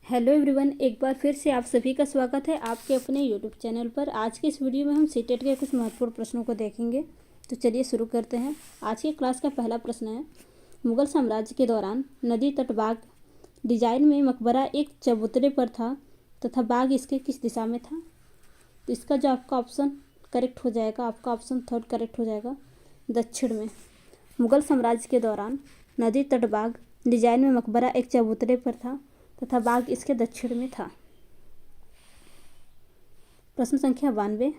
Hello everyone, एक बार फिर से आप सभी का स्वागत है आपके अपने यूट्यूब चैनल पर। आज के इस वीडियो में हम सीटेट के कुछ महत्वपूर्ण प्रश्नों को देखेंगे। तो चलिए शुरू करते हैं। आज की क्लास का पहला प्रश्न है, मुगल साम्राज्य के दौरान नदी तट बाग डिजाइन में मकबरा एक चबूतरे पर था तथा बाग इसके किस दिशा में था? तो इसका जो आपका ऑप्शन करेक्ट हो जाएगा, आपका ऑप्शन थर्ड करेक्ट हो जाएगा, दक्षिण में। मुगल साम्राज्य के दौरान नदी तट बाग डिजाइन में मकबरा एक चबूतरे पर था तथा बाग इसके दक्षिण में था। प्रश्न संख्या 92,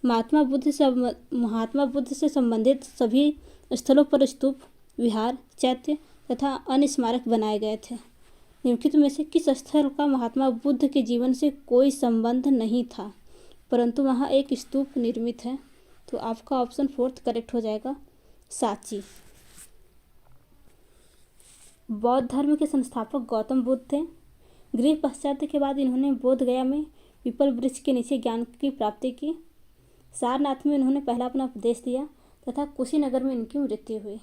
महात्मा बुद्ध से संबंधित सभी स्थलों पर स्तूप, विहार, चैत्य तथा अन्य स्मारक बनाए गए थे। निम्नलिखित में से किस स्थल का महात्मा बुद्ध के जीवन से कोई संबंध नहीं था परंतु वहाँ एक स्तूप निर्मित है? तो आपका ऑप्शन फोर्थ करेक्ट हो जाएगा, सांची। बौद्ध धर्म के संस्थापक गौतम बुद्ध थे। गृह पाश्चात्य के बाद इन्होंने बोध गया में पीपल वृक्ष के नीचे ज्ञान की प्राप्ति की। सारनाथ में इन्होंने पहला अपना उपदेश दिया तथा कुशीनगर में इनकी मृत्यु हुई।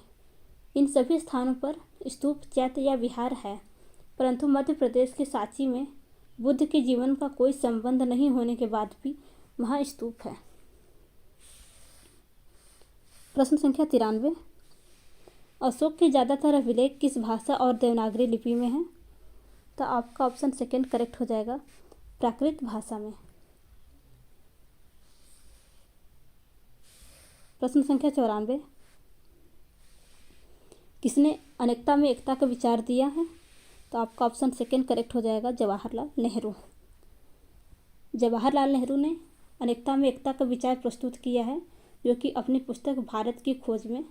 इन सभी स्थानों पर स्तूप, चैत्य या विहार है परंतु मध्य प्रदेश के सांची में बुद्ध के जीवन का कोई संबंध नहीं होने के बाद भी वहाँ स्तूप है। प्रश्न संख्या 93, अशोक के ज़्यादातर अभिलेख किस भाषा और देवनागरी लिपि में हैं? तो आपका ऑप्शन सेकंड करेक्ट हो जाएगा, प्राकृत भाषा में। प्रश्न संख्या 94, किसने अनेकता में एकता का विचार दिया है? तो आपका ऑप्शन सेकंड करेक्ट हो जाएगा, जवाहरलाल नेहरू। जवाहरलाल नेहरू ने अनेकता में एकता का विचार प्रस्तुत किया है, जो कि अपनी पुस्तक भारत की खोज में।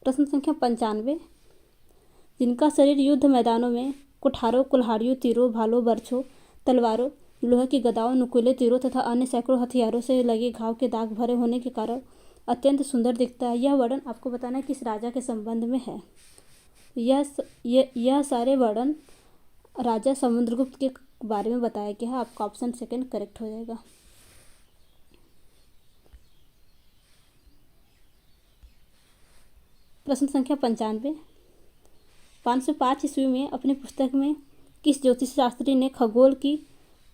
प्रश्न संख्या 95, जिनका शरीर युद्ध मैदानों में कुठारों, कुल्हाड़ियों, तीरों, भालों, बर्छों, तलवारों, लोहे की गदाओं, नुकीले तीरों तथा अन्य सैकड़ों हथियारों से लगे घाव के दाग भरे होने के कारण अत्यंत सुंदर दिखता है, यह वर्णन आपको बताना है किस राजा के संबंध में है? यह सारे वर्णन राजा समुद्रगुप्त के बारे में बताया गया है। आपका ऑप्शन सेकंड करेक्ट हो जाएगा। प्रश्न संख्या 95, 505 ईस्वी में अपनी पुस्तक में किस ज्योतिष शास्त्री ने खगोल की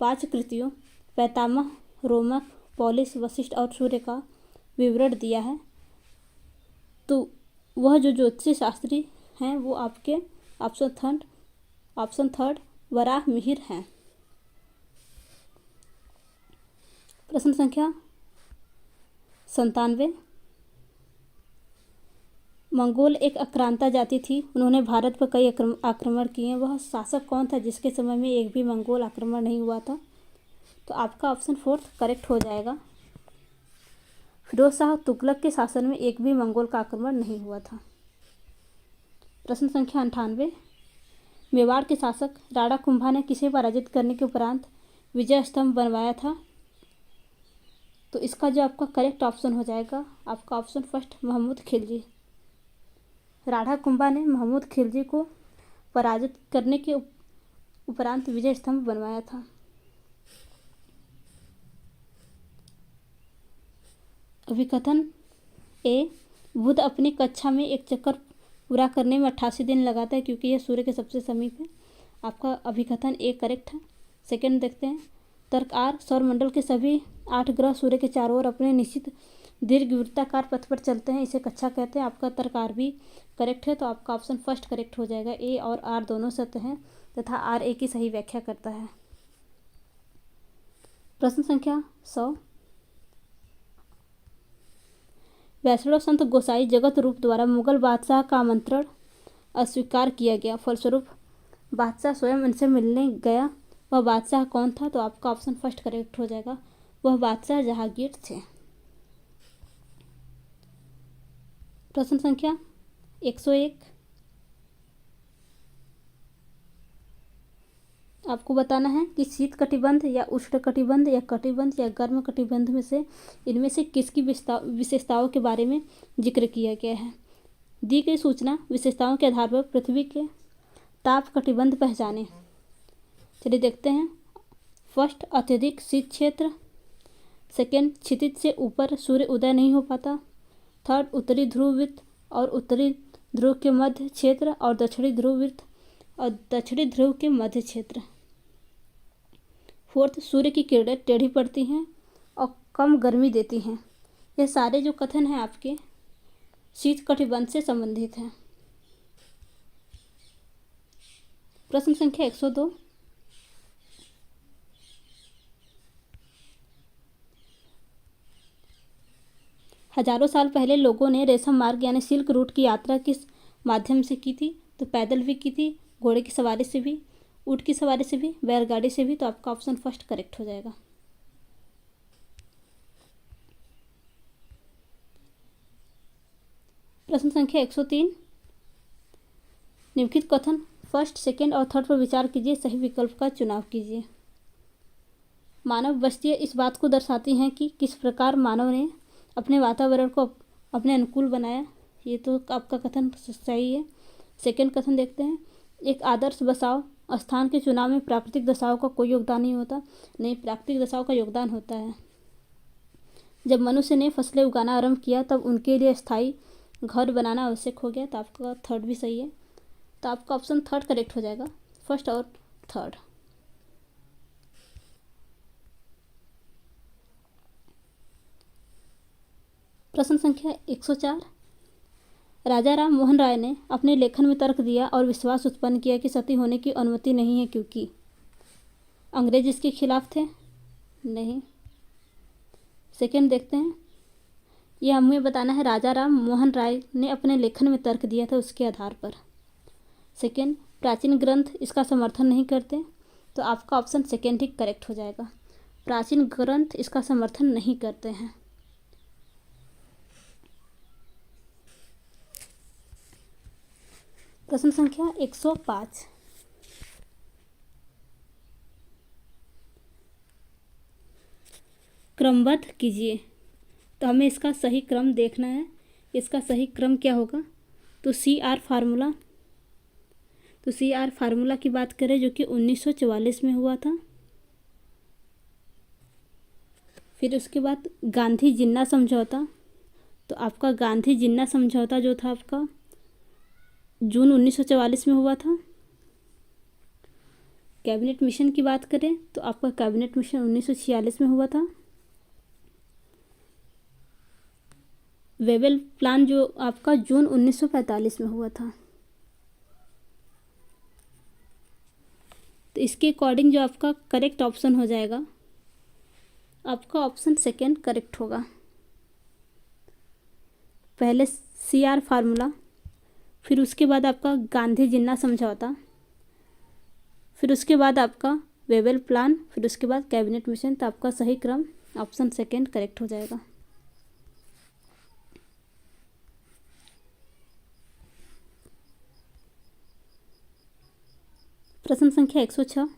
5 कृतियों पैतामह, रोमक, पॉलिश, वशिष्ठ और सूर्य का विवरण दिया है? तो वह जो ज्योतिष शास्त्री हैं वो आपके ऑप्शन थर्ड वराह मिहिर हैं। प्रश्न संख्या 97, मंगोल एक आक्रांता जाति थी, उन्होंने भारत पर कई आक्रमण किए। वह शासक कौन था जिसके समय में एक भी मंगोल आक्रमण नहीं हुआ था? तो आपका ऑप्शन फोर्थ करेक्ट हो जाएगा, फिरोज शाह तुगलक के शासन में एक भी मंगोल का आक्रमण नहीं हुआ था। प्रश्न संख्या 98, मेवाड़ के शासक राणा कुंभा ने किसे पराजित करने के उपरांत विजय स्तंभ बनवाया था? तो इसका जो आपका करेक्ट ऑप्शन हो जाएगा, आपका ऑप्शन फर्स्ट महमूद खिलजी। राणा कुंभा ने महमूद खिलजी को पराजित करने के उपरांत विजय स्तंभ बनवाया था। अभिकथन ए, बुध अपनी कक्षा में एक चक्कर पूरा करने में 88 दिन लगाता है क्योंकि यह सूर्य के सबसे समीप है। आपका अभिकथन ए करेक्ट है। सेकंड देखते हैं, तर्क आर, सौरमंडल के सभी 8 ग्रह सूर्य के चारों ओर अपने निश्चित दीर्घ वृत्ताकार पथ पर चलते हैं, इसे कक्षा कहते हैं। आपका तर्क आर भी करेक्ट है, तो आपका ऑप्शन फर्स्ट करेक्ट हो जाएगा। ए और आर दोनों सत्य हैं तथा आर ए की सही व्याख्या करता है। प्रश्न संख्या 100, वैष्णव संत गोसाई जगत रूप द्वारा मुगल बादशाह का आमंत्रण अस्वीकार किया गया, फलस्वरूप बादशाह स्वयं उनसे मिलने गया। वह बादशाह कौन था? तो आपका ऑप्शन फर्स्ट करेक्ट हो जाएगा, वह बादशाह जहांगीर थे। प्रश्न संख्या 101, आपको बताना है कि शीत कटिबंध या उष्ण कटिबंध या कटिबंध या गर्म कटिबंध में से इनमें से किसकी विशेषताओं के बारे में जिक्र किया गया है? दी गई सूचना विशेषताओं के आधार पर पृथ्वी के ताप कटिबंध पहचाने। चलिए देखते हैं। फर्स्ट, अत्यधिक शीत क्षेत्र। सेकेंड, क्षितिज से ऊपर सूर्य उदय नहीं हो पाता। थर्ड, उत्तरी ध्रुववृत्त और उत्तरी ध्रुव के मध्य क्षेत्र और दक्षिणी ध्रुव वृत्त और दक्षिणी ध्रुव के मध्य क्षेत्र। फोर्थ, सूर्य की किरणें टेढ़ी पड़ती हैं और कम गर्मी देती हैं। ये सारे जो कथन हैं आपके शीत कटिबंध से संबंधित हैं। प्रश्न संख्या 102, हजारों साल पहले लोगों ने रेशम मार्ग यानी सिल्क रूट की यात्रा किस माध्यम से की थी? तो पैदल भी की थी, घोड़े की सवारी से भी, ऊँट की सवारी से भी, बैलगाड़ी से भी। तो आपका ऑप्शन फर्स्ट करेक्ट हो जाएगा। प्रश्न संख्या 103, निम्नलिखित कथन फर्स्ट, सेकेंड और थर्ड पर विचार कीजिए, सही विकल्प का चुनाव कीजिए। मानव बस्तियाँ इस बात को दर्शाती हैं कि किस प्रकार मानव ने अपने वातावरण को अपने अनुकूल बनाया। ये तो आपका कथन सही है। सेकेंड कथन देखते हैं, एक आदर्श बसाव स्थान के चुनाव में प्राकृतिक दशाओं का कोई योगदान नहीं होता। नहीं, प्राकृतिक दशाओं का योगदान होता है। जब मनुष्य ने फसलें उगाना आरंभ किया तब उनके लिए स्थायी घर बनाना आवश्यक हो गया। तो आपका थर्ड भी सही है। तो आपका ऑप्शन थर्ड करेक्ट हो जाएगा, फर्स्ट और थर्ड। प्रश्न संख्या 104, राजा राम मोहन राय ने अपने लेखन में तर्क दिया और विश्वास उत्पन्न किया कि सती होने की अनुमति नहीं है क्योंकि अंग्रेज इसके खिलाफ थे। नहीं। सेकेंड देखते हैं, यह हमें बताना है राजा राम मोहन राय ने अपने लेखन में तर्क दिया था उसके आधार पर। सेकेंड, प्राचीन ग्रंथ इसका समर्थन नहीं करते। तो आपका ऑप्शन सेकेंड ही करेक्ट हो जाएगा, प्राचीन ग्रंथ इसका समर्थन नहीं करते हैं। प्रश्न संख्या 105, क्रमबद्ध कीजिए। तो हमें इसका सही क्रम देखना है। इसका सही क्रम क्या होगा? तो CR फार्मूला। तो CR फार्मूला की बात करें जो कि 1944 में हुआ था। फिर उसके बाद गांधी जिन्ना समझौता। तो आपका गांधी जिन्ना समझौता जो था आपका जून 1944 में हुआ था। कैबिनेट मिशन की बात करें तो आपका कैबिनेट मिशन 1946 में हुआ था। वेबल प्लान जो आपका जून 1945 में हुआ था। तो इसके अकॉर्डिंग जो आपका करेक्ट ऑप्शन हो जाएगा, आपका ऑप्शन सेकेंड करेक्ट होगा। पहले CR फार्मूला, फिर उसके बाद आपका गांधी जिन्ना समझौता, फिर उसके बाद आपका वेबल प्लान, फिर उसके बाद कैबिनेट मिशन। तो आपका सही क्रम ऑप्शन सेकेंड करेक्ट हो जाएगा। प्रश्न संख्या 106,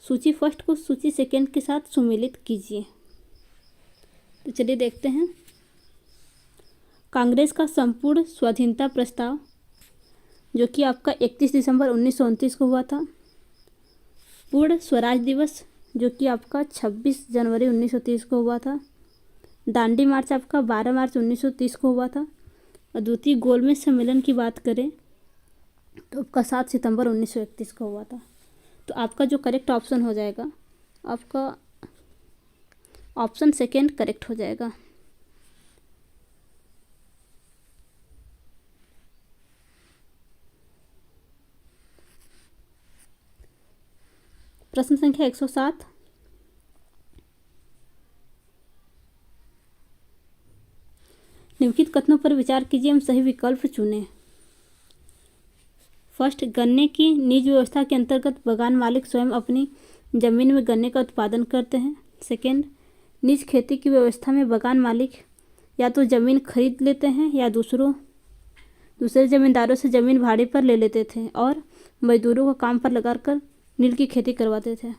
सूची फर्स्ट को सूची सेकेंड के साथ सुमेलित कीजिए। तो चलिए देखते हैं। कांग्रेस का संपूर्ण स्वाधीनता प्रस्ताव जो कि आपका 31 दिसंबर 1929 को हुआ था। पूर्ण स्वराज दिवस जो कि आपका 26 जनवरी 1930 को हुआ था। दांडी मार्च आपका 12 मार्च 1930 को हुआ था। और द्वितीय गोलमेज सम्मेलन की बात करें तो आपका 7 सितंबर 1931 को हुआ था। तो आपका जो करेक्ट ऑप्शन हो जाएगा, आपका ऑप्शन सेकेंड करेक्ट हो जाएगा। प्रश्न संख्या 107, निम्नलिखित कथनों पर विचार कीजिए एवं सही विकल्प चुनें। फर्स्ट, गन्ने की निज व्यवस्था के अंतर्गत बगान मालिक स्वयं अपनी जमीन में गन्ने का उत्पादन करते हैं। सेकेंड, निज खेती की व्यवस्था में बगान मालिक या तो जमीन खरीद लेते हैं या दूसरे जमींदारों से जमीन भाड़े पर ले लेते थे और मजदूरों को काम पर लगाकर नील की खेती करवाते थे।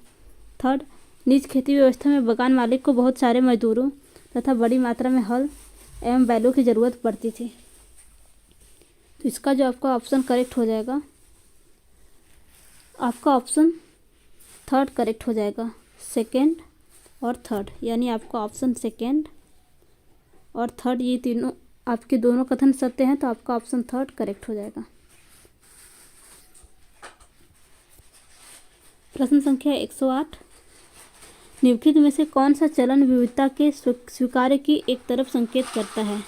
थर्ड, निज खेती व्यवस्था में बगान मालिक को बहुत सारे मजदूरों तथा बड़ी मात्रा में हल एवं बैलों की ज़रूरत पड़ती थी। तो इसका जो आपका ऑप्शन करेक्ट हो जाएगा, आपका ऑप्शन थर्ड करेक्ट हो जाएगा, सेकेंड और थर्ड। यानी आपका ऑप्शन सेकेंड और थर्ड ये तीनों आपके दोनों कथन सत्य हैं तो आपका ऑप्शन थर्ड करेक्ट हो जाएगा। प्रश्न संख्या 108, निम्नलिखित में से कौन सा चलन विविधता के स्वीकार्य की एक तरफ संकेत करता है?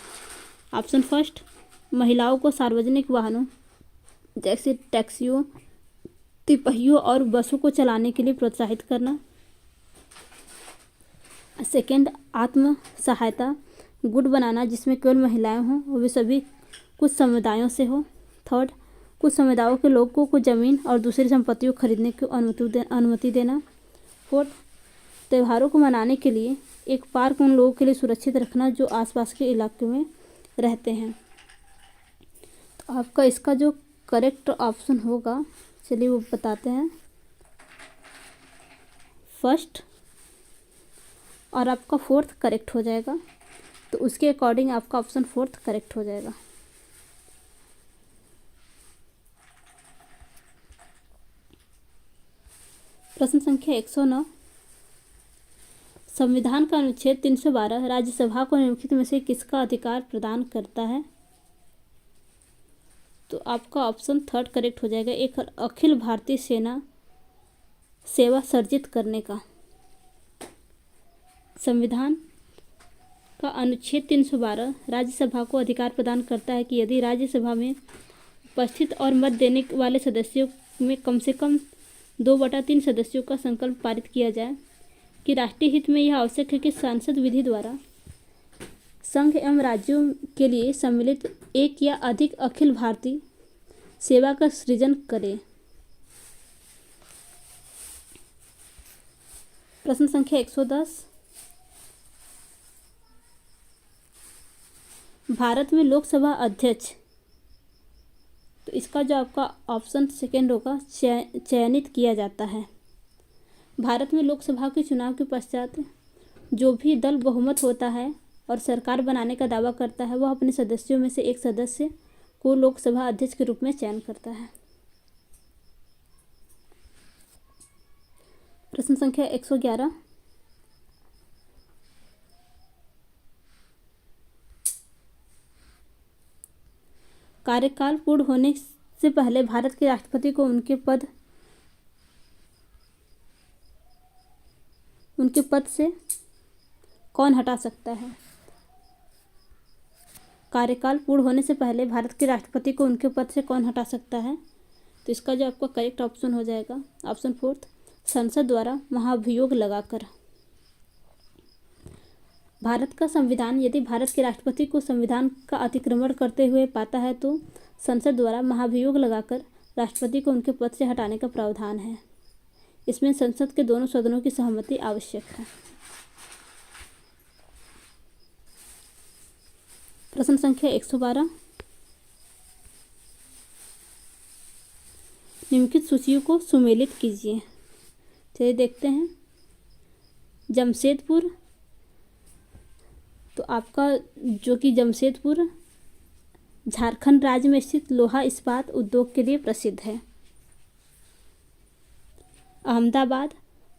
ऑप्शन फर्स्ट, महिलाओं को सार्वजनिक वाहनों जैसे टैक्सियों, तिपहियों और बसों को चलाने के लिए प्रोत्साहित करना। सेकेंड, आत्म सहायता गुट बनाना जिसमें केवल महिलाएं हों और वे सभी कुछ समुदायों से हो। थर्ड, कुछ समुदायों के लोगों को ज़मीन और दूसरी संपत्तियों को खरीदने की अनुमति देना। फोर्थ, त्योहारों को मनाने के लिए एक पार्क उन लोगों के लिए सुरक्षित रखना जो आसपास के इलाके में रहते हैं। तो आपका इसका जो करेक्ट ऑप्शन होगा, चलिए वो बताते हैं, फर्स्ट और आपका फोर्थ करेक्ट हो जाएगा। तो उसके अकॉर्डिंग आपका ऑप्शन फोर्थ करेक्ट हो जाएगा। प्रश्न संख्या 109, संविधान का अनुच्छेद 312 राज्यसभा को निम्नलिखित में से किसका अधिकार प्रदान करता है? तो आपका ऑप्शन थर्ड करेक्ट हो जाएगा, एक अखिल भारतीय सेना सेवा सर्जित करने का। संविधान का अनुच्छेद 312 राज्यसभा को अधिकार प्रदान करता है कि यदि राज्यसभा में उपस्थित और मत देने वाले सदस्यों में कम से कम 2/3 सदस्यों का संकल्प पारित किया जाए कि राष्ट्रीय हित में यह आवश्यक है कि सांसद विधि द्वारा संघ एवं राज्यों के लिए सम्मिलित एक या अधिक अखिल भारतीय सेवा का सृजन करे। प्रश्न संख्या 110, भारत में लोकसभा अध्यक्ष, तो इसका जो आपका ऑप्शन सेकेंड होगा, चयनित किया जाता है। भारत में लोकसभा के चुनाव के पश्चात जो भी दल बहुमत होता है और सरकार बनाने का दावा करता है वह अपने सदस्यों में से एक सदस्य को लोकसभा अध्यक्ष के रूप में चयन करता है। प्रश्न संख्या 111, कार्यकाल पूर्ण होने से पहले भारत के राष्ट्रपति को उनके पद से कौन हटा सकता है? कार्यकाल पूर्ण होने से पहले भारत के राष्ट्रपति को उनके पद से कौन हटा सकता है? तो इसका जो आपका करेक्ट ऑप्शन हो जाएगा, ऑप्शन फोर्थ, संसद द्वारा महाभियोग लगाकर। भारत का संविधान यदि भारत के राष्ट्रपति को संविधान का अतिक्रमण करते हुए पाता है तो संसद द्वारा महाभियोग लगाकर राष्ट्रपति को उनके पद से हटाने का प्रावधान है। इसमें संसद के दोनों सदनों की सहमति आवश्यक है। प्रश्न संख्या 112, निम्नलिखित सूचियों को सुमेलित कीजिए। चलिए देखते हैं। जमशेदपुर, तो आपका जो कि जमशेदपुर झारखंड राज्य में स्थित लोहा इस्पात उद्योग के लिए प्रसिद्ध है। अहमदाबाद,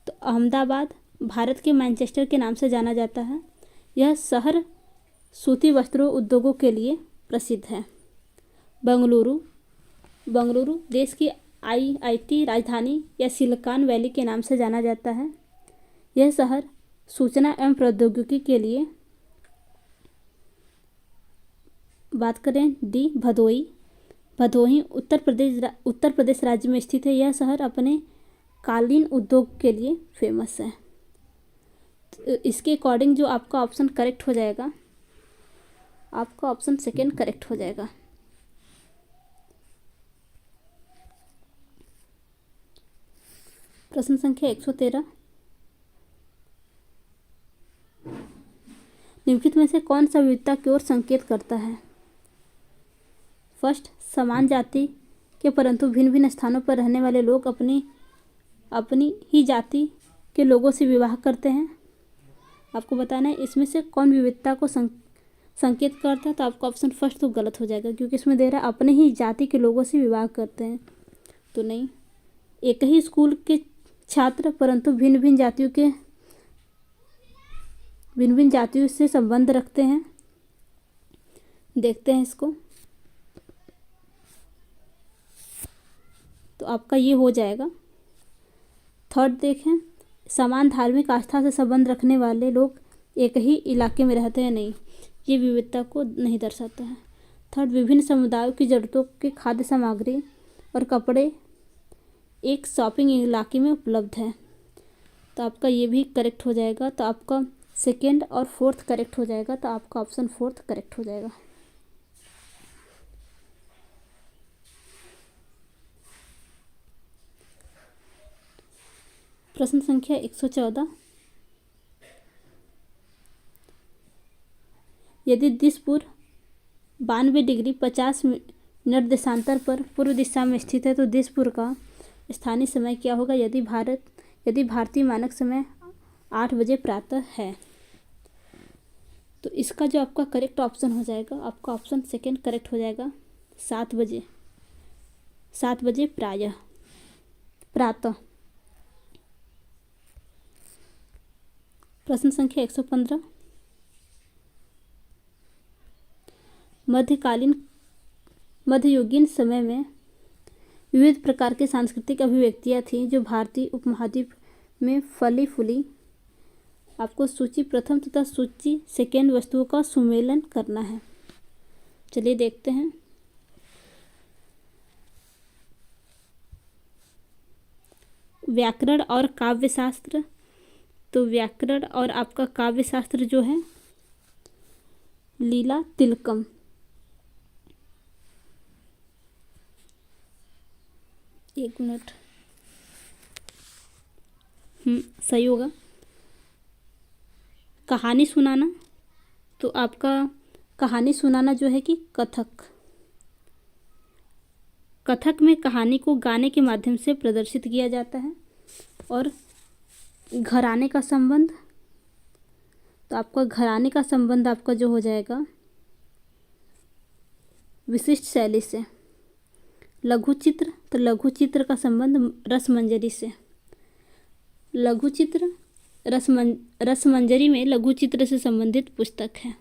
तो अहमदाबाद भारत के मैनचेस्टर के नाम से जाना जाता है। यह शहर सूती वस्त्रों उद्योगों के लिए प्रसिद्ध है। बेंगलुरु, बेंगलुरु देश की IIT राजधानी या सिलिकॉन वैली के नाम से जाना जाता है। यह शहर सूचना एवं प्रौद्योगिकी के लिए, बात करें डी, भदोही, भदोही उत्तर प्रदेश राज्य में स्थित है। यह शहर अपने कालीन उद्योग के लिए फेमस है। तो इसके अकॉर्डिंग जो आपका ऑप्शन करेक्ट हो जाएगा, आपका ऑप्शन सेकेंड करेक्ट हो जाएगा। प्रश्न संख्या 113, निम्नलिखित में से कौन सा विविधता की ओर संकेत करता है? फर्स्ट, समान जाति के परंतु भिन्न भिन्न स्थानों पर रहने वाले लोग अपनी ही जाति के लोगों से विवाह करते हैं। आपको बताना है इसमें से कौन विविधता को संकेत करता है। तो आपका ऑप्शन फर्स्ट तो गलत हो जाएगा क्योंकि इसमें दे रहा है अपने ही जाति के लोगों से विवाह करते हैं। तो नहीं, एक ही स्कूल के छात्र परंतु भिन्न भिन्न जातियों से संबंध रखते हैं। देखते हैं इसको। तो आपका ये हो जाएगा। थर्ड देखें, समान धार्मिक आस्था से संबंध रखने वाले लोग एक ही इलाके में रहते हैं नहीं, ये विविधता को नहीं दर्शाता है। थर्ड, विभिन्न समुदायों की ज़रूरतों के खाद्य सामग्री और कपड़े एक शॉपिंग इलाके में उपलब्ध है। तो आपका ये भी करेक्ट हो जाएगा। तो आपका सेकेंड और फोर्थ करेक्ट हो जाएगा। तो आपका ऑप्शन फोर्थ करेक्ट हो जाएगा। प्रश्न संख्या 114, यदि दिसपुर 92 डिग्री 50 मिनट देशांतर पर पूर्व दिशा में स्थित है तो दिसपुर का स्थानीय समय क्या होगा यदि भारतीय मानक समय 8 बजे प्रातः है। तो इसका जो आपका करेक्ट ऑप्शन हो जाएगा, आपका ऑप्शन सेकेंड करेक्ट हो जाएगा। 7 बजे प्रातः। प्रश्न संख्या 115, मध्ययुगीन समय में विविध प्रकार के सांस्कृतिक अभिव्यक्तियाँ थीं जो भारतीय उपमहाद्वीप में फली फूली। आपको सूची प्रथम तथा सूची सेकेंड वस्तुओं का सुमेलन करना है। चलिए देखते हैं। व्याकरण और काव्यशास्त्र। तो व्याकरण और आपका काव्यशास्त्र जो है लीला तिलकम। एक मिनट, सही होगा। कहानी सुनाना, तो आपका कहानी सुनाना जो है कि कथक में कहानी को गाने के माध्यम से प्रदर्शित किया जाता है। और घराने का संबंध, तो आपका घराने का संबंध आपका जो हो जाएगा विशिष्ट शैली से। लघु चित्र, तो लघु चित्र का संबंध रसमंजरी से। लघु चित्र रसमंजरी में लघु चित्र से संबंधित पुस्तक है।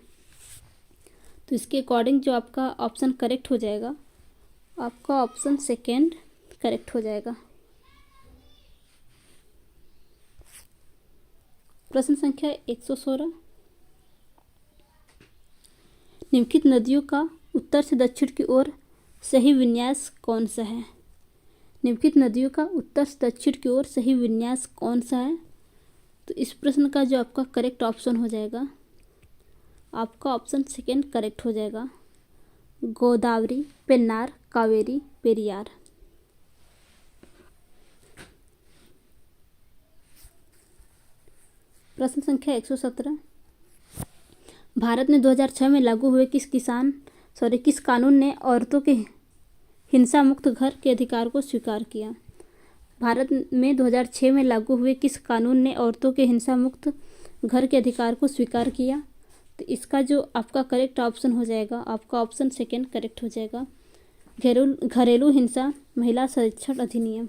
तो इसके अकॉर्डिंग जो आपका ऑप्शन करेक्ट हो जाएगा, आपका ऑप्शन सेकेंड करेक्ट हो जाएगा। प्रश्न संख्या 116, निम्नलिखित नदियों का उत्तर से दक्षिण की ओर सही विन्यास कौन सा है। निम्नलिखित नदियों का उत्तर से दक्षिण की ओर सही विन्यास कौन सा है। तो इस प्रश्न का जो आपका करेक्ट ऑप्शन हो जाएगा, आपका ऑप्शन सेकेंड करेक्ट हो जाएगा। गोदावरी, पेन्नार, कावेरी, पेरियार। प्रश्न संख्या 117, भारत में 2006 में लागू हुए किस कानून ने औरतों के हिंसा मुक्त घर के अधिकार को स्वीकार किया। भारत में 2006 में लागू हुए किस कानून ने औरतों के हिंसा मुक्त घर के अधिकार को स्वीकार किया। तो इसका जो आपका करेक्ट ऑप्शन हो जाएगा, आपका ऑप्शन सेकेंड करेक्ट हो जाएगा। घरेलू हिंसा महिला संरक्षण अधिनियम।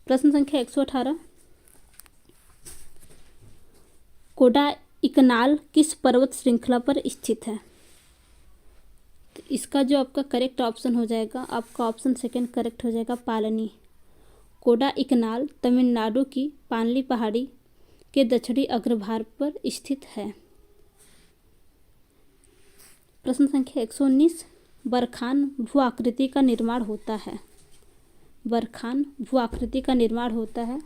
प्रश्न संख्या 118, कोडाइकनाल किस पर्वत श्रृंखला पर स्थित है। तो इसका जो आपका करेक्ट ऑप्शन हो जाएगा, आपका ऑप्शन सेकेंड करेक्ट हो जाएगा। पालनी। कोडाइकनाल तमिलनाडु की पानली पहाड़ी के दक्षिणी अग्रभाग पर स्थित है। प्रश्न संख्या 119, बरखान भू आकृति का निर्माण होता है। बरखान भू आकृति का निर्माण होता है।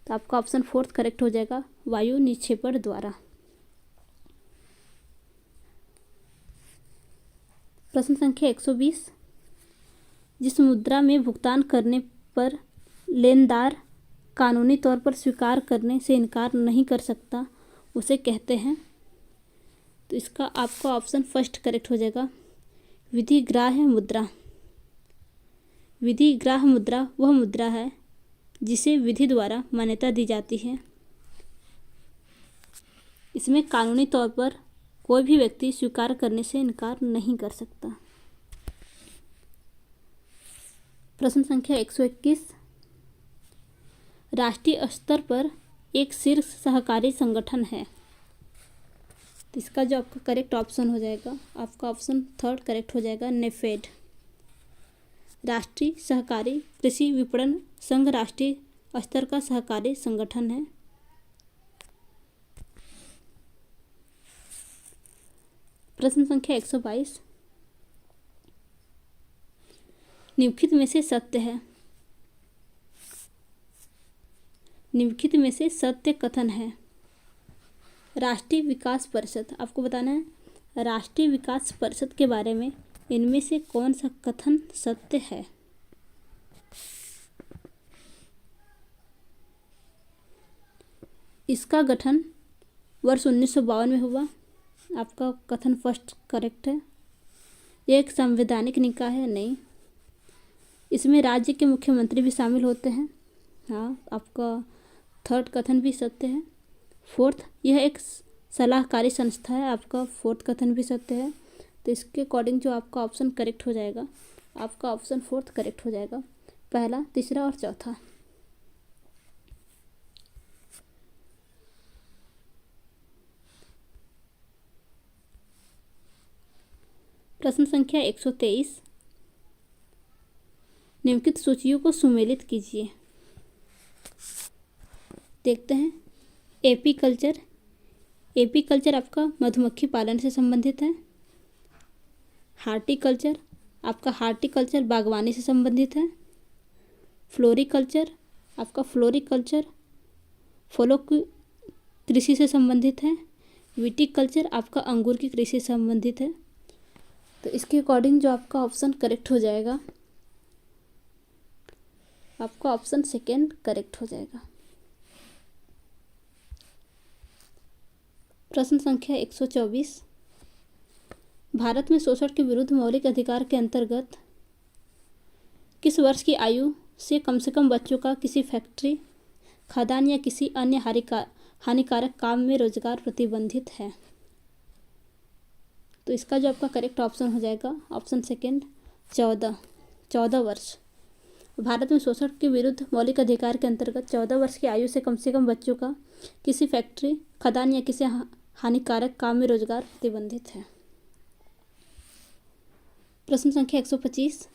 तो आपका ऑप्शन फोर्थ करेक्ट हो जाएगा, वायु निक्षेपण द्वारा। प्रश्न संख्या 120, जिस मुद्रा में भुगतान करने पर लेनदार कानूनी तौर पर स्वीकार करने से इनकार नहीं कर सकता उसे कहते हैं। तो इसका आपका ऑप्शन फर्स्ट करेक्ट हो जाएगा, विधिग्राह्य मुद्रा। विधिग्राह्य मुद्रा वह मुद्रा है जिसे विधि द्वारा मान्यता दी जाती है। इसमें कानूनी तौर पर कोई भी व्यक्ति स्वीकार करने से इनकार नहीं कर सकता। प्रश्न संख्या 121, राष्ट्रीय स्तर पर एक शीर्ष सहकारी संगठन है। तो इसका जो आपका करेक्ट ऑप्शन हो जाएगा, आपका ऑप्शन थर्ड करेक्ट हो जाएगा, नेफेड। राष्ट्रीय सहकारी कृषि विपणन संघ राष्ट्रीय स्तर का सहकारी संगठन है। प्रश्न संख्या 122, निम्नलिखित में से सत्य है। निम्नलिखित में से सत्य कथन है। राष्ट्रीय विकास परिषद, आपको बताना है राष्ट्रीय विकास परिषद के बारे में इनमें से कौन सा कथन सत्य है। इसका गठन वर्ष 1952 में हुआ, आपका कथन फर्स्ट करेक्ट है। यह एक संवैधानिक निकाय है, नहीं। इसमें राज्य के मुख्यमंत्री भी शामिल होते हैं, हाँ, आपका थर्ड कथन भी सत्य है। फोर्थ, यह एक सलाहकारी संस्था है, आपका फोर्थ कथन भी सत्य है। तो इसके अकॉर्डिंग जो आपका ऑप्शन करेक्ट हो जाएगा, आपका ऑप्शन फोर्थ करेक्ट हो जाएगा, पहला, तीसरा और चौथा। प्रश्न संख्या 123, निम्नलिखित सूचियों को सुमेलित कीजिए। देखते हैं। एपीकल्चर, एपीकल्चर आपका मधुमक्खी पालन से संबंधित है। हार्टिकल्चर, आपका हार्टिकल्चर बागवानी से संबंधित है। फ्लोरिकल्चर, आपका फ्लोरिकल्चर फलों की कृषि से संबंधित है। विटिकल्चर आपका अंगूर की कृषि से संबंधित है। तो इसके अकॉर्डिंग जो आपका ऑप्शन करेक्ट हो जाएगा, आपका ऑप्शन सेकेंड करेक्ट हो जाएगा। प्रश्न संख्या 124, भारत में शोषण के विरुद्ध मौलिक अधिकार के अंतर्गत किस वर्ष की आयु से कम बच्चों का किसी फैक्ट्री, खदान या किसी अन्य हानिकारक काम में रोजगार प्रतिबंधित है। तो इसका जो आपका करेक्ट ऑप्शन हो जाएगा, ऑप्शन सेकेंड, 14 वर्ष। भारत में शोषण के विरुद्ध मौलिक अधिकार के अंतर्गत 14 वर्ष की आयु से कम बच्चों का किसी फैक्ट्री, खदान या किसी हानिकारक काम में रोजगार प्रतिबंधित है। प्रश्न संख्या 125,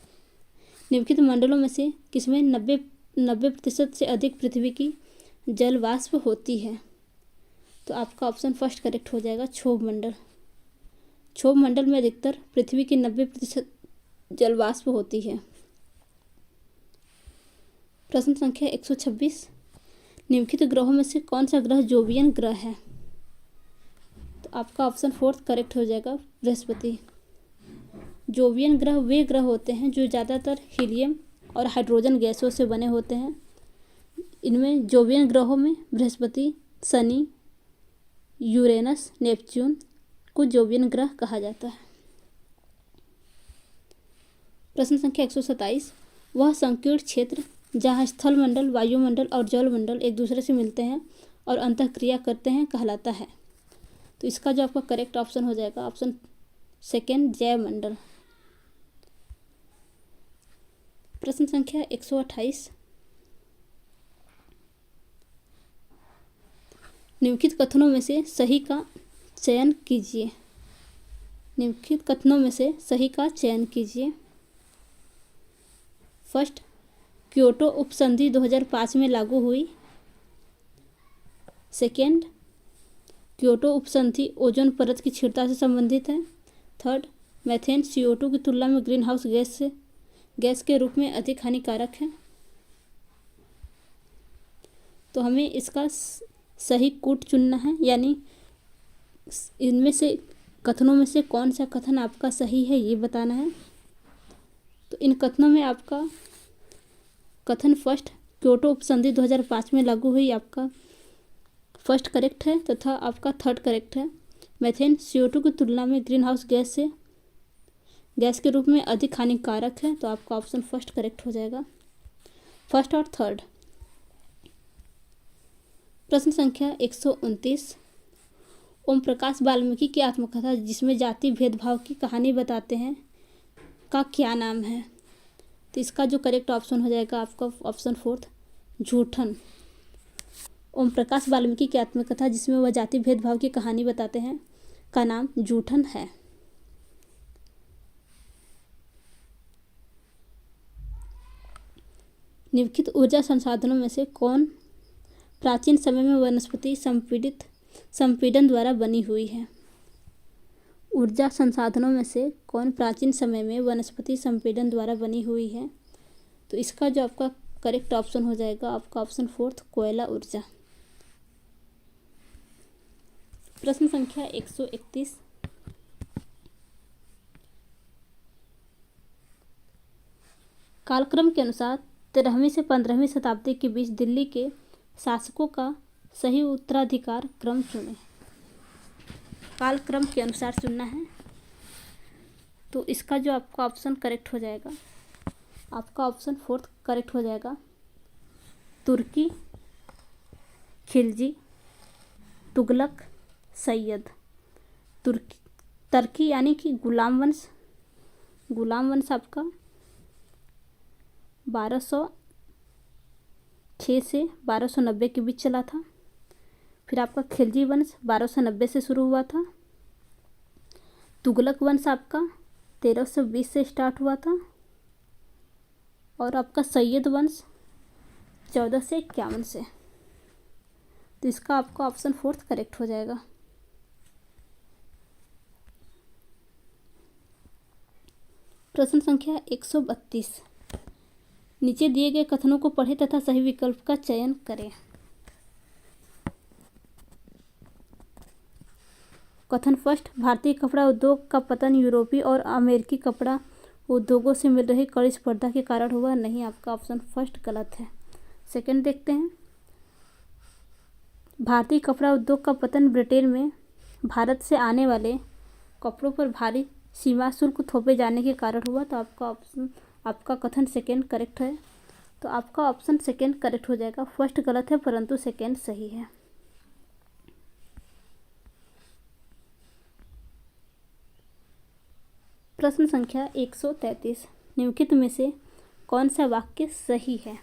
निम्नलिखित मंडलों में से किसमें 90% से अधिक पृथ्वी की जल वाष्प होती है। तो आपका ऑप्शन फर्स्ट करेक्ट हो जाएगा, क्षोभ मंडल। क्षोभ मंडल में अधिकतर पृथ्वी की 90% जल वाष्प होती है। प्रश्न संख्या 126, निम्नलिखित ग्रहों में से कौन सा ग्रह जोवियन ग्रह है। तो आपका ऑप्शन फोर्थ करेक्ट हो जाएगा, बृहस्पति। जोवियन ग्रह वे ग्रह होते हैं जो ज़्यादातर हीलियम और हाइड्रोजन गैसों से बने होते हैं। इनमें जोवियन ग्रहों में बृहस्पति, शनि, यूरेनस, नेपच्यून को जोवियन ग्रह कहा जाता है। प्रश्न संख्या 127, वह संकीर्ण क्षेत्र जहाँ स्थलमंडल, वायुमंडल और जलमंडल एक दूसरे से मिलते हैं और अंतःक्रिया करते हैं कहलाता है। तो इसका जो आपका करेक्ट ऑप्शन हो जाएगा, ऑप्शन सेकेंड, जैवमंडल। प्रश्न संख्या 128, निम्नलिखित कथनों में से सही का चयन कीजिए। निम्नलिखित कथनों में से सही का चयन कीजिए। फर्स्ट, क्योटो उपसंधि 2005 में लागू हुई। सेकेंड, क्योटो उपसंधि ओजोन परत की क्षीणता से संबंधित है। थर्ड, मीथेन CO2 की तुलना में ग्रीन हाउस गैस के रूप में अधिक हानिकारक है। तो हमें इसका सही कूट चुनना है, यानी इनमें से कथनों में से कौन सा कथन आपका सही है ये बताना है। तो इन कथनों में आपका कथन फर्स्ट, क्योटो उपसंधि 2005 में लागू हुई, आपका फर्स्ट करेक्ट है तथा आपका थर्ड करेक्ट है। मीथेन CO2 की तुलना में ग्रीन हाउस गैस के रूप में अधिक हानिकारक है, तो आपका ऑप्शन फर्स्ट करेक्ट हो जाएगा, फर्स्ट और थर्ड। प्रश्न संख्या 129, ओम प्रकाश वाल्मीकि की आत्मकथा जिसमें जाति भेदभाव की कहानी बताते हैं का क्या नाम है। तो इसका जो करेक्ट ऑप्शन हो जाएगा आपका ऑप्शन फोर्थ, झूठन। ओम प्रकाश वाल्मीकि की आत्मकथा जिसमें वह जाति भेदभाव की कहानी बताते हैं का नाम जूठन है। निम्नलिखित ऊर्जा संसाधनों में से कौन प्राचीन समय में वनस्पति संपीड़न द्वारा बनी हुई है? ऊर्जा संसाधनों में से कौन प्राचीन समय में वनस्पति संपीड़न द्वारा बनी हुई है? तो इसका जो आपका करेक्ट ऑप्शन हो जाएगा आपका ऑप्शन फोर्थ, कोयला ऊर्जा। प्रश्न संख्या 131। कालक्रम के अनुसार 13वीं से 15वीं शताब्दी के बीच दिल्ली के शासकों का सही उत्तराधिकार क्रम चुनें। कालक्रम के अनुसार चुनना है। तो इसका जो आपका ऑप्शन करेक्ट हो जाएगा आपका ऑप्शन फोर्थ करेक्ट हो जाएगा। तुर्की, खिलजी, तुगलक, सैयद। तुर्की यानी कि गुलाम वंश आपका 1206 से 1290 के बीच चला था। फिर आपका खिलजी वंश 1290 से शुरू हुआ था। तुगलक वंश आपका 1320 से स्टार्ट हुआ था। और आपका सैयद वंश 14 से 51 से। तो इसका आपका ऑप्शन फोर्थ करेक्ट हो जाएगा। प्रश्न संख्या 132। नीचे दिए गए कथनों को पढ़ें तथा सही विकल्प का चयन करें। कथन फर्स्ट, भारतीय कपड़ा उद्योग का पतन यूरोपीय और अमेरिकी कपड़ा उद्योगों से मिल रही कड़ी स्पर्धा के कारण हुआ। नहीं, आपका ऑप्शन फर्स्ट गलत है। सेकंड देखते हैं, भारतीय कपड़ा उद्योग का पतन ब्रिटेन में भारत से आने वाले कपड़ों पर भारी सीमा शुल्क थोपे जाने के कारण हुआ। तो आपका कथन सेकंड करेक्ट है। तो आपका ऑप्शन सेकंड करेक्ट हो जाएगा। फर्स्ट गलत है परंतु सेकंड सही है। प्रश्न संख्या 133। निम्नलिखित में से कौन सा वाक्य सही है?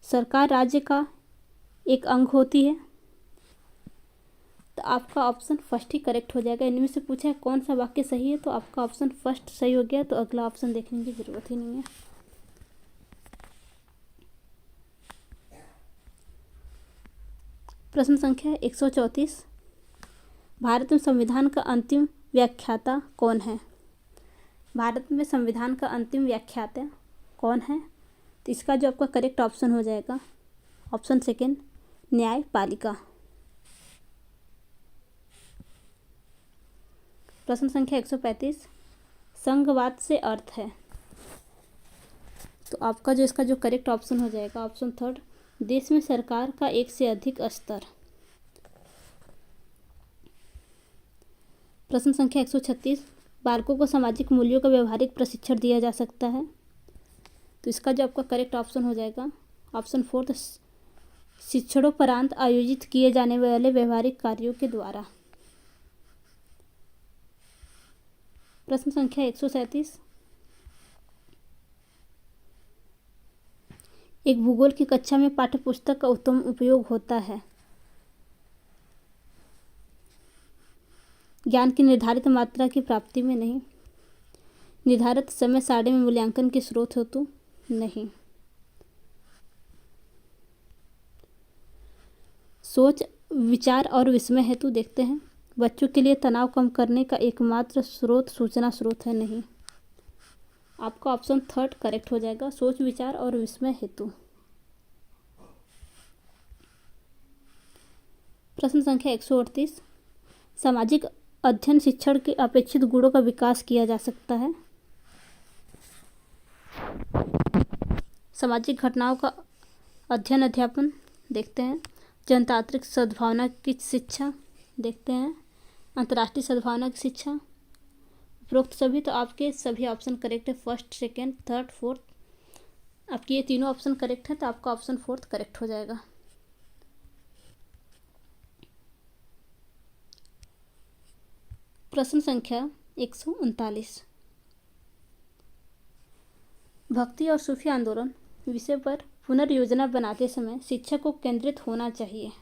सरकार राज्य का एक अंग होती है। तो आपका ऑप्शन फर्स्ट ही करेक्ट हो जाएगा। इनमें से पूछा है कौन सा वाक्य सही है, तो आपका ऑप्शन फर्स्ट सही हो गया। तो अगला ऑप्शन देखने की जरूरत ही नहीं है। प्रश्न संख्या 134। भारत में संविधान का अंतिम व्याख्याता कौन है? भारत में संविधान का अंतिम व्याख्याता कौन है? तो इसका जो आपका करेक्ट ऑप्शन हो जाएगा ऑप्शन सेकंड, न्यायपालिका। प्रश्न संख्या 135। संघवाद से अर्थ है। तो आपका जो इसका जो करेक्ट ऑप्शन हो जाएगा ऑप्शन थर्ड, देश में सरकार का एक से अधिक स्तर। प्रश्न संख्या 136। बालकों को सामाजिक मूल्यों का व्यवहारिक प्रशिक्षण दिया जा सकता है। तो इसका जो आपका करेक्ट ऑप्शन हो जाएगा ऑप्शन फोर्थ, शिक्षणोपरांत आयोजित किए जाने वाले व्यवहारिक कार्यों के द्वारा। प्रश्न संख्या 137। एक भूगोल की कक्षा में पाठ्यपुस्तक का उत्तम उपयोग होता है। ज्ञान की निर्धारित मात्रा की प्राप्ति में नहीं। निर्धारित समय सारणी में मूल्यांकन के स्रोत हेतु नहीं। सोच, विचार और विस्मय हेतु देखते हैं। बच्चों के लिए तनाव कम करने का एकमात्र स्रोत सूचना स्रोत है। नहीं, आपका ऑप्शन थर्ड करेक्ट हो जाएगा, सोच, विचार और विस्मय हेतु। प्रश्न संख्या 138। सामाजिक अध्ययन शिक्षण के अपेक्षित गुणों का विकास किया जा सकता है। सामाजिक घटनाओं का अध्ययन अध्यापन देखते हैं। जनतांत्रिक सद्भावना की शिक्षा देखते हैं। अंतर्राष्ट्रीय सद्भावना की शिक्षा। उपरोक्त सभी, तो आपके सभी ऑप्शन करेक्ट है। फर्स्ट, सेकेंड, थर्ड, फोर्थ, आपके ये तीनों ऑप्शन करेक्ट है। तो आपका ऑप्शन फोर्थ करेक्ट हो जाएगा। प्रश्न संख्या 139। भक्ति और सूफी आंदोलन विषय पर पुनर्योजना बनाते समय शिक्षक को केंद्रित होना चाहिए।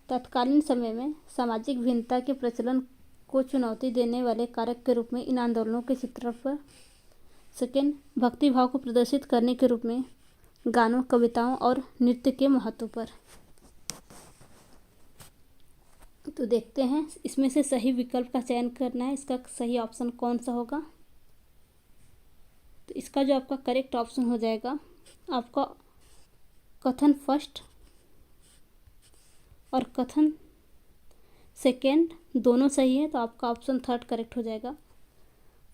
तत्कालीन समय में सामाजिक भिन्नता के प्रचलन को चुनौती देने वाले कारक के रूप में इन आंदोलनों के चित्रण पर। सेकेंड, भक्ति भाव को प्रदर्शित करने के रूप में गानों, कविताओं और नृत्य के महत्व पर। तो देखते हैं इसमें से सही विकल्प का चयन करना है। इसका सही ऑप्शन कौन सा होगा? तो इसका जो आपका करेक्ट ऑप्शन हो जाएगा, आपका कथन फर्स्ट और कथन सेकेंड दोनों सही है, तो आपका ऑप्शन थर्ड करेक्ट हो जाएगा,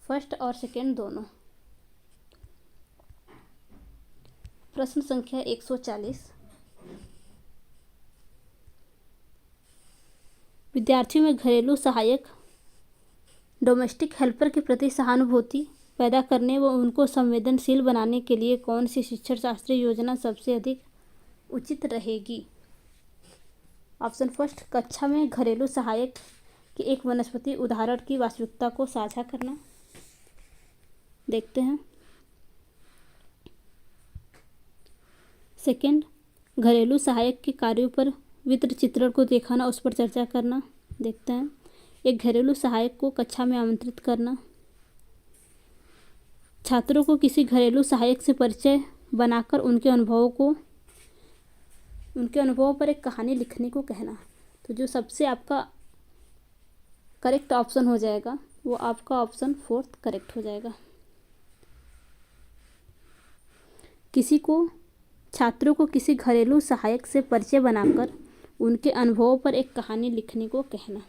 फर्स्ट और सेकेंड दोनों। प्रश्न संख्या 140। विद्यार्थियों में घरेलू सहायक डोमेस्टिक हेल्पर के प्रति सहानुभूति पैदा करने व उनको संवेदनशील बनाने के लिए कौन सी शिक्षण शास्त्रीय योजना सबसे अधिक उचित रहेगी? ऑप्शन फर्स्ट, कक्षा में घरेलू सहायक के एक वनस्पति उदाहरण की वास्तविकता को साझा करना। देखते हैं। सेकेंड, घरेलू सहायक के कार्यों पर वित्र चित्रण को दिखाना, उस पर चर्चा करना। देखते हैं। एक घरेलू सहायक को कक्षा में आमंत्रित करना। छात्रों को किसी घरेलू सहायक से परिचय बनाकर उनके अनुभवों पर एक कहानी लिखने को कहना। तो जो सबसे आपका करेक्ट ऑप्शन हो जाएगा वो आपका ऑप्शन फोर्थ करेक्ट हो जाएगा। छात्रों को किसी घरेलू सहायक से परिचय बनाकर उनके अनुभवों पर एक कहानी लिखने को कहना।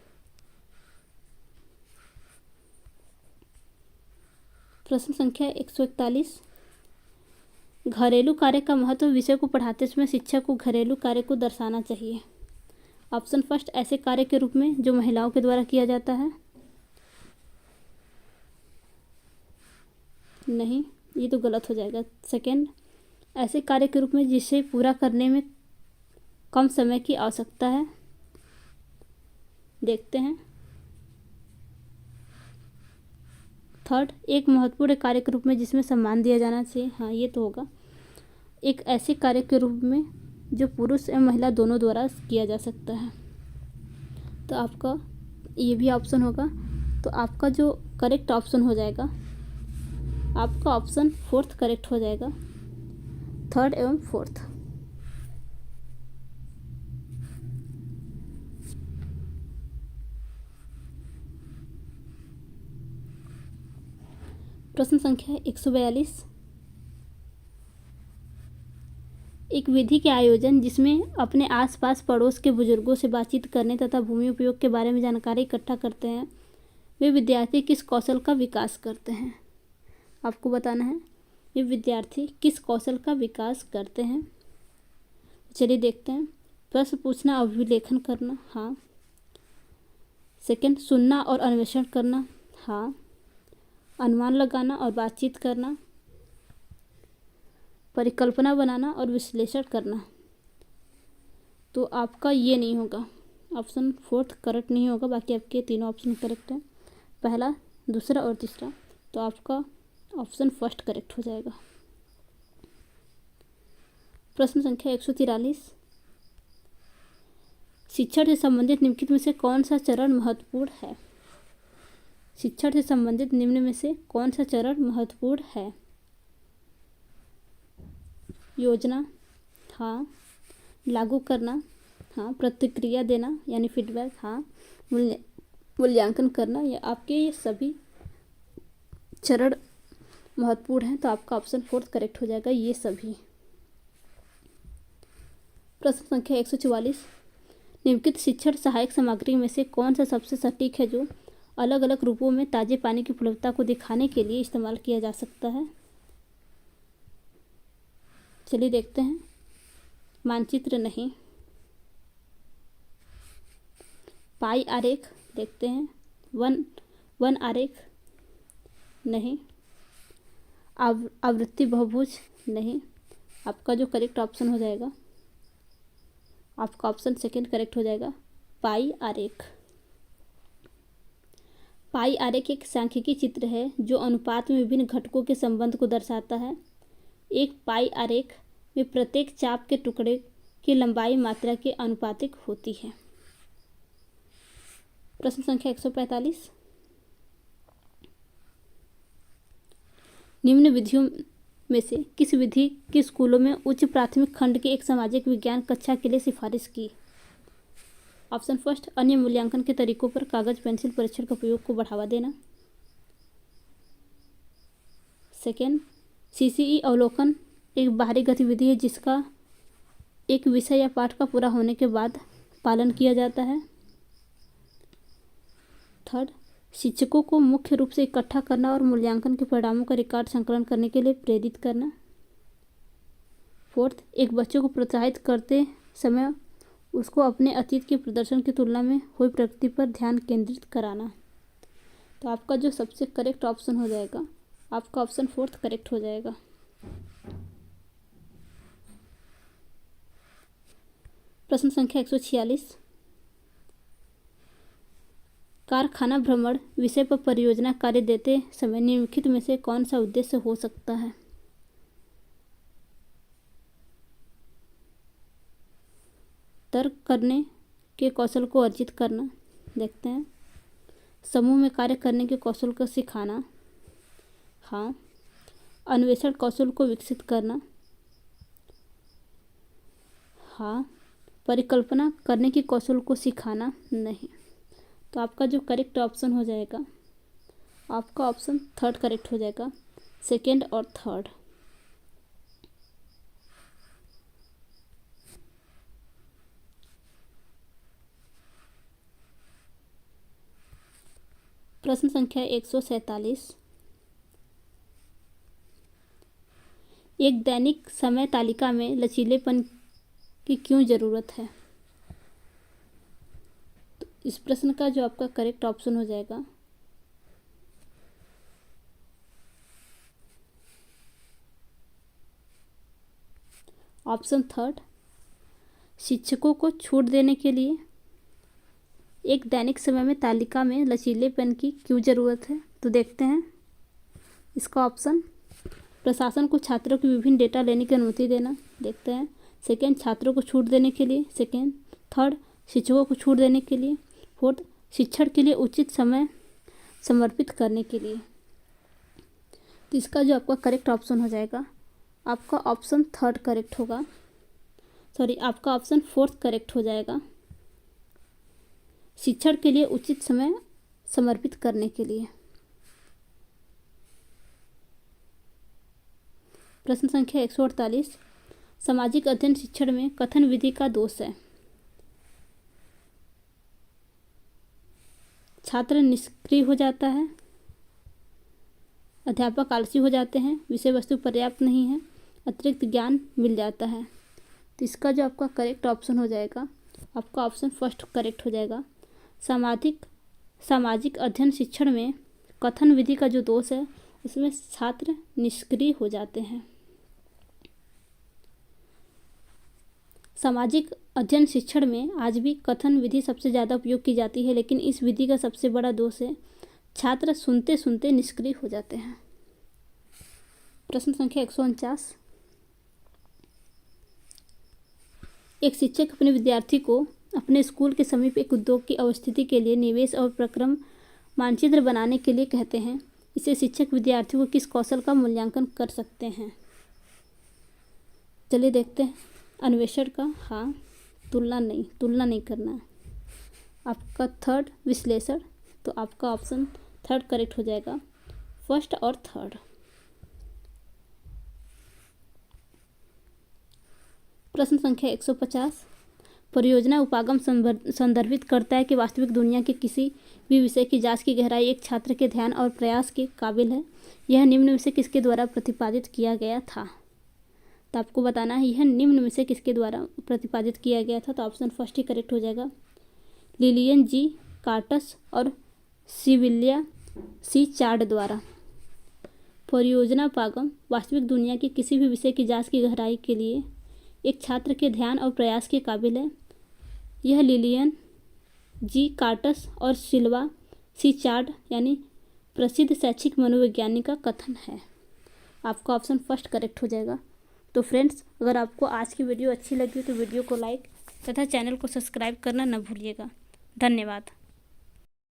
प्रश्न संख्या 141। घरेलू कार्य का महत्व विषय को पढ़ाते समय शिक्षक को घरेलू कार्य को दर्शाना चाहिए। ऑप्शन फर्स्ट, ऐसे कार्य के रूप में जो महिलाओं के द्वारा किया जाता है। नहीं, ये तो गलत हो जाएगा। सेकेंड, ऐसे कार्य के रूप में जिसे पूरा करने में कम समय की आवश्यकता है। देखते हैं। थर्ड, एक महत्वपूर्ण कार्य के रूप में जिसमें सम्मान दिया जाना चाहिए। हाँ, ये तो होगा। एक ऐसे कार्य के रूप में जो पुरुष एवं महिला दोनों द्वारा किया जा सकता है। तो आपका ये भी ऑप्शन होगा। तो आपका जो करेक्ट ऑप्शन हो जाएगा, आपका ऑप्शन फोर्थ करेक्ट हो जाएगा, थर्ड एवं फोर्थ। प्रश्न संख्या 142। एक विधि के आयोजन जिसमें अपने आसपास पड़ोस के बुजुर्गों से बातचीत करने तथा भूमि उपयोग के बारे में जानकारी इकट्ठा करते हैं, वे विद्यार्थी किस कौशल का विकास करते हैं? आपको बताना है ये विद्यार्थी किस कौशल का विकास करते हैं। चलिए देखते हैं। प्रश्न पूछना, अभिलेखन करना। हाँ। सेकंड, सुनना और अन्वेषण करना। हाँ। अनुमान लगाना और बातचीत करना। परिकल्पना बनाना और विश्लेषण करना। तो आपका ये नहीं होगा, ऑप्शन फोर्थ करेक्ट नहीं होगा। बाकी आपके तीनों ऑप्शन करेक्ट हैं, पहला, दूसरा और तीसरा। तो आपका ऑप्शन फर्स्ट करेक्ट हो जाएगा। प्रश्न संख्या 143। शिक्षण से संबंधित निम्नलिखित में से कौन सा चरण महत्वपूर्ण है? शिक्षण से संबंधित निम्न में से कौन सा चरण महत्वपूर्ण है? योजना। हाँ। लागू करना। हाँ। प्रतिक्रिया देना यानी फीडबैक। हाँ। मूल्यांकन करना। या आपके ये सभी चरण महत्वपूर्ण हैं, तो आपका ऑप्शन फोर्थ करेक्ट हो जाएगा, ये सभी। प्रश्न संख्या 144। निम्नलिखित शिक्षण सहायक सामग्री में से कौन सा सबसे सटीक है जो अलग अलग रूपों में ताजे पानी की उपलब्धता को दिखाने के लिए इस्तेमाल किया जा सकता है? चलिए देखते हैं। मानचित्र नहीं। पाई आरेख देखते हैं। वन आरेख नहीं। आवृत्ति बहुभुज नहीं। आपका जो करेक्ट ऑप्शन हो जाएगा, आपका ऑप्शन सेकंड करेक्ट हो जाएगा, पाई आरेख। पाई आरेख एक सांख्यिकी चित्र है जो अनुपात में विभिन्न घटकों के संबंध को दर्शाता है। एक पाई आरेख में प्रत्येक चाप के टुकड़े की लंबाई मात्रा के अनुपातिक होती है। प्रश्न संख्या 145, निम्न विधियों में से किस विधि की स्कूलों में उच्च प्राथमिक खंड की एक सामाजिक विज्ञान कक्षा के लिए सिफारिश की? ऑप्शन फर्स्ट, अन्य मूल्यांकन के तरीकों पर कागज पेंसिल परीक्षण का उपयोग को बढ़ावा देना। सेकेंड, सीसीई अवलोकन एक बाहरी गतिविधि है जिसका एक विषय या पाठ का पूरा होने के बाद पालन किया जाता है। थर्ड, शिक्षकों को मुख्य रूप से इकट्ठा करना और मूल्यांकन के परिणामों का रिकॉर्ड संकलन करने के लिए प्रेरित करना। फोर्थ, एक बच्चे को प्रोत्साहित करते समय उसको अपने अतीत के प्रदर्शन की तुलना में हुई प्रगति पर ध्यान केंद्रित कराना। तो आपका जो सबसे करेक्ट ऑप्शन हो जाएगा, आपका ऑप्शन फोर्थ करेक्ट हो जाएगा। प्रश्न संख्या 146, कारखाना भ्रमण विषय पर परियोजना कार्य देते समय निम्नलिखित में से कौन सा उद्देश्य हो सकता है? तर्क करने के कौशल को अर्जित करना। देखते हैं। समूह में कार्य करने के कौशल को सिखाना। हाँ। अन्वेषण कौशल को विकसित करना। हाँ। परिकल्पना करने की कौशल को सिखाना। नहीं। तो आपका जो करेक्ट ऑप्शन हो जाएगा, आपका ऑप्शन थर्ड करेक्ट हो जाएगा, सेकेंड और थर्ड। प्रश्न संख्या 147, एक दैनिक समय तालिका में लचीलेपन की क्यों ज़रूरत है? तो इस प्रश्न का जो आपका करेक्ट ऑप्शन हो जाएगा, ऑप्शन थर्ड, शिक्षकों को छूट देने के लिए एक दैनिक समय में तालिका में लचीलेपन की क्यों ज़रूरत है? तो देखते हैं इसका ऑप्शन। प्रशासन को छात्रों की विभिन्न डेटा लेने की अनुमति देना। देखते हैं। सेकेंड, छात्रों को छूट देने के लिए। सेकेंड। थर्ड, शिक्षकों को छूट देने के लिए। फोर्थ, शिक्षण के लिए उचित समय समर्पित करने के लिए। तो इसका जो आपका करेक्ट ऑप्शन हो जाएगा, आपका ऑप्शन थर्ड करेक्ट होगा। सॉरी, आपका ऑप्शन फोर्थ करेक्ट हो जाएगा, शिक्षण के लिए उचित समय समर्पित करने के लिए। प्रश्न संख्या 148, सामाजिक अध्ययन शिक्षण में कथन विधि का दोष है। छात्र निष्क्रिय हो जाता है, अध्यापक आलसी हो जाते हैं, विषय वस्तु पर्याप्त नहीं है, अतिरिक्त ज्ञान मिल जाता है। तो इसका जो आपका करेक्ट ऑप्शन हो जाएगा, आपका ऑप्शन फर्स्ट करेक्ट हो जाएगा। सामाजिक अध्ययन शिक्षण में कथन विधि का जो दोष है, उसमें छात्र निष्क्रिय हो जाते हैं। सामाजिक अध्ययन शिक्षण में आज भी कथन विधि सबसे ज़्यादा उपयोग की जाती है, लेकिन इस विधि का सबसे बड़ा दोष है छात्र सुनते सुनते निष्क्रिय हो जाते हैं। प्रश्न संख्या 149, एक शिक्षक अपने विद्यार्थी को अपने स्कूल के समीप एक उद्योग की अवस्थिति के लिए निवेश और प्रक्रम मानचित्र बनाने के लिए कहते हैं। इसे शिक्षक विद्यार्थी को किस कौशल का मूल्यांकन कर सकते हैं? चलिए देखते हैं। अन्वेषण का। हाँ। तुलना नहीं करना है। आपका थर्ड, विश्लेषण। तो आपका ऑप्शन थर्ड करेक्ट हो जाएगा, फर्स्ट और थर्ड। प्रश्न संख्या 150, परियोजना उपागम संदर्भित करता है कि वास्तविक दुनिया के किसी भी विषय की जांच की गहराई एक छात्र के ध्यान और प्रयास के काबिल है। यह निम्न में से किसके द्वारा प्रतिपादित किया गया था? तो आपको बताना है यह निम्न में से किसके द्वारा प्रतिपादित किया गया था। तो ऑप्शन फर्स्ट ही करेक्ट हो जाएगा, लिलियन जी कार्टस और सिविलिया सी चार्ड द्वारा। परियोजना उपागम वास्तविक दुनिया की किसी भी विषय की जांच की गहराई के लिए एक छात्र के ध्यान और प्रयास के काबिल है। यह लिलियन जी कार्टस और सिल्वा सी चार्ड यानी प्रसिद्ध शैक्षिक मनोवैज्ञानिक का कथन है। आपका ऑप्शन फर्स्ट करेक्ट हो जाएगा। तो फ्रेंड्स, अगर आपको आज की वीडियो अच्छी लगी तो वीडियो को लाइक तथा चैनल को सब्सक्राइब करना न भूलिएगा। धन्यवाद।